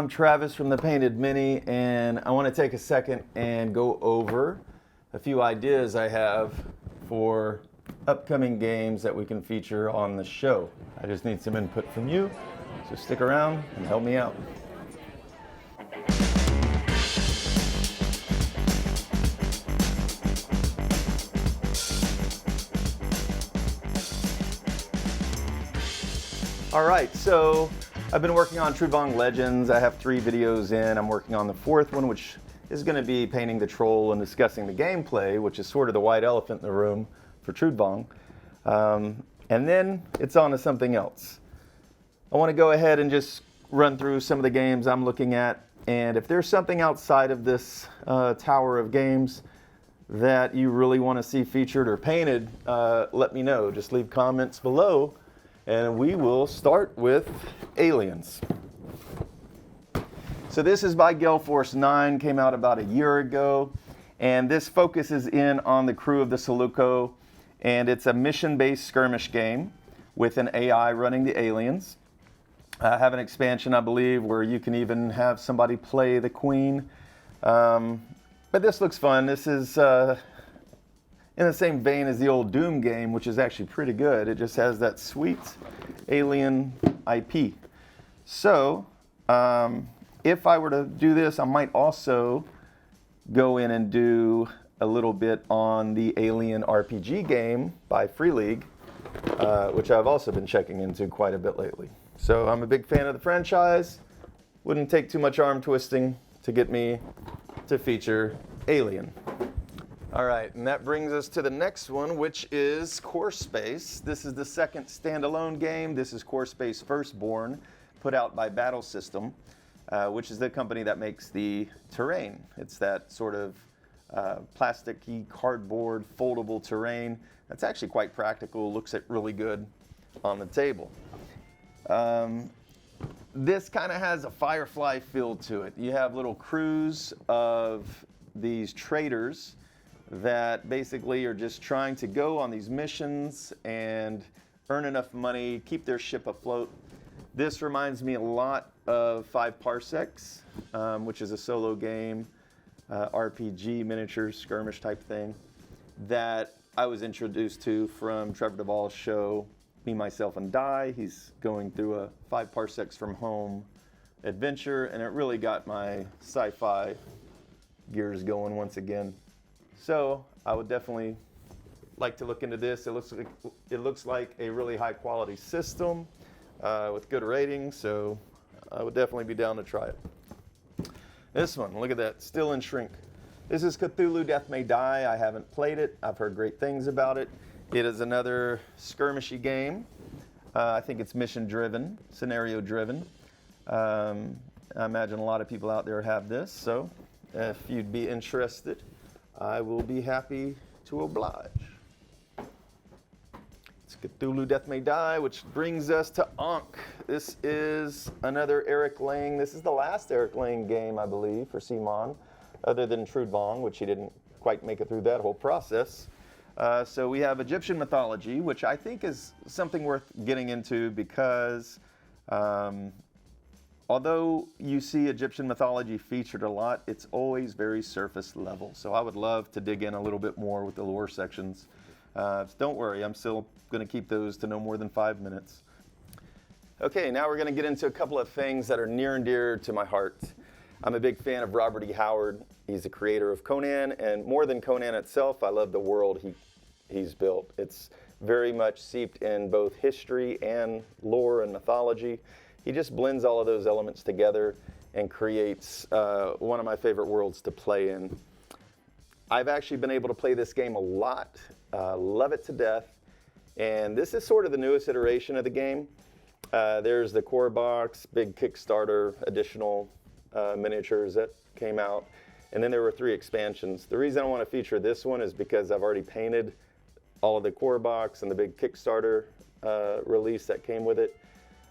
I'm Travis from the Painted Mini, and I want to take a second and go over a few ideas I have for upcoming games that we can feature on the show. I just need some input from you, so stick around and help me out. All right, so I've been working on Trudvang Legends. I have 3 videos in. I'm working on the 4th one, which is going to be painting the troll and discussing the gameplay, which is sort of the white elephant in the room for Trudvang. And then it's on to something else. I want to go ahead and just run through some of the games I'm looking at. And if there's something outside of this tower of games that you really want to see featured or painted, let me know. Just leave comments below. And we will start with Aliens. So this is by Gale Force 9, came out about a year ago. And this focuses in on the crew of the Seleuco. And it's a mission-based skirmish game with an AI running the aliens. I have an expansion, I believe, where you can even have somebody play the queen. But this looks fun. This is in the same vein as the old Doom game, which is actually pretty good. It just has that sweet alien IP. So, if I were to do this, I might also go in and do a little bit on the Alien RPG game by Free League, which I've also been checking into quite a bit lately. So I'm a big fan of the franchise. Wouldn't take too much arm twisting to get me to feature Alien. All right, and that brings us to the next one, which is Core Space. This is the second standalone game. This is Core Space Firstborn, put out by Battle System, which is the company that makes the terrain. It's that sort of plasticky, cardboard, foldable terrain. That's actually quite practical, looks really good on the table. This kind of has a Firefly feel to it. You have little crews of these traders that basically are just trying to go on these missions and earn enough money, keep their ship afloat. This reminds me a lot of 5 Parsecs, which is a solo game, RPG, miniature skirmish type thing, that I was introduced to from Trevor Duvall's show, Me, Myself, and Die. He's going through a 5 Parsecs from Home adventure, and it really got my sci-fi gears going once again. So I would definitely like to look into this. It looks like a really high quality system with good ratings, so I would definitely be down to try it. This one, look at that, still in shrink. This is Cthulhu Death May Die. I haven't played it. I've heard great things about it. It is another skirmishy game. I think it's mission driven, scenario driven. I imagine a lot of people out there have this, so if you'd be interested, I will be happy to oblige. It's Cthulhu Death May Die, which brings us to Ankh. This is another Eric Lang. This is the last Eric Lang game, I believe, for CMON, other than Trudvang, which he didn't quite make it through that whole process. So we have Egyptian mythology, which I think is something worth getting into because although you see Egyptian mythology featured a lot, it's always very surface level. So I would love to dig in a little bit more with the lore sections. Don't worry, I'm still going to keep those to no more than 5 minutes. Okay, now we're going to get into a couple of things that are near and dear to my heart. I'm a big fan of Robert E. Howard. He's the creator of Conan, and more than Conan itself, I love the world he's built. It's very much seeped in both history and lore and mythology. He just blends all of those elements together and creates one of my favorite worlds to play in. I've actually been able to play this game a lot, love it to death, and this is sort of the newest iteration of the game. There's the core box, big Kickstarter, additional miniatures that came out, and then there were 3 expansions. The reason I want to feature this one is because I've already painted all of the core box and the big Kickstarter release that came with it.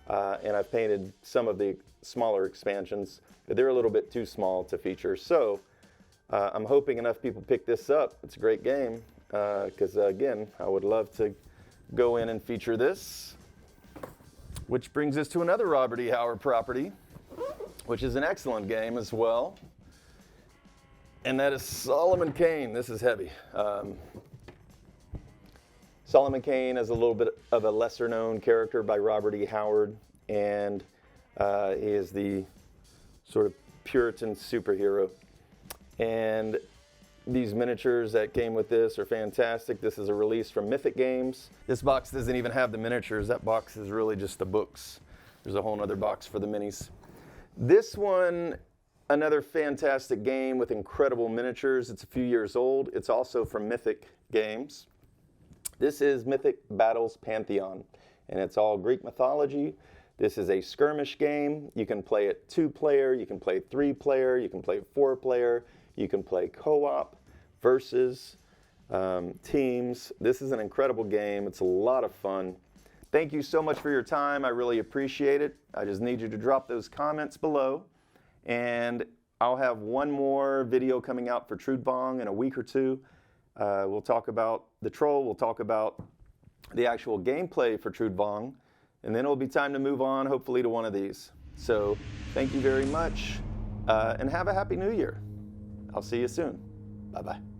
And I've painted some of the smaller expansions, but they're a little bit too small to feature. So I'm hoping enough people pick this up. It's a great game, because again, I would love to go in and feature this. Which brings us to another Robert E. Howard property, which is an excellent game as well. And that is Solomon Kane. This is heavy. Solomon Kane is a little bit of a lesser known character by Robert E. Howard, and he is the sort of Puritan superhero. And these miniatures that came with this are fantastic. This is a release from Mythic Games. This box doesn't even have the miniatures. That box is really just the books. There's a whole other box for the minis. This one, another fantastic game with incredible miniatures. It's a few years old. It's also from Mythic Games. This is Mythic Battles Pantheon, and it's all Greek mythology. This is a skirmish game. You can play it 2-player, you can play 3-player, you can play 4-player, you can play co-op, versus, teams. This is an incredible game. It's a lot of fun. Thank you so much for your time. I really appreciate it. I just need you to drop those comments below. And I'll have one more video coming out for Trudvang in a week or two. We'll talk about the troll. We'll talk about the actual gameplay for Trudvang. And then it'll be time to move on, hopefully, to one of these. So thank you very much, and have a Happy New Year. I'll see you soon. Bye-bye.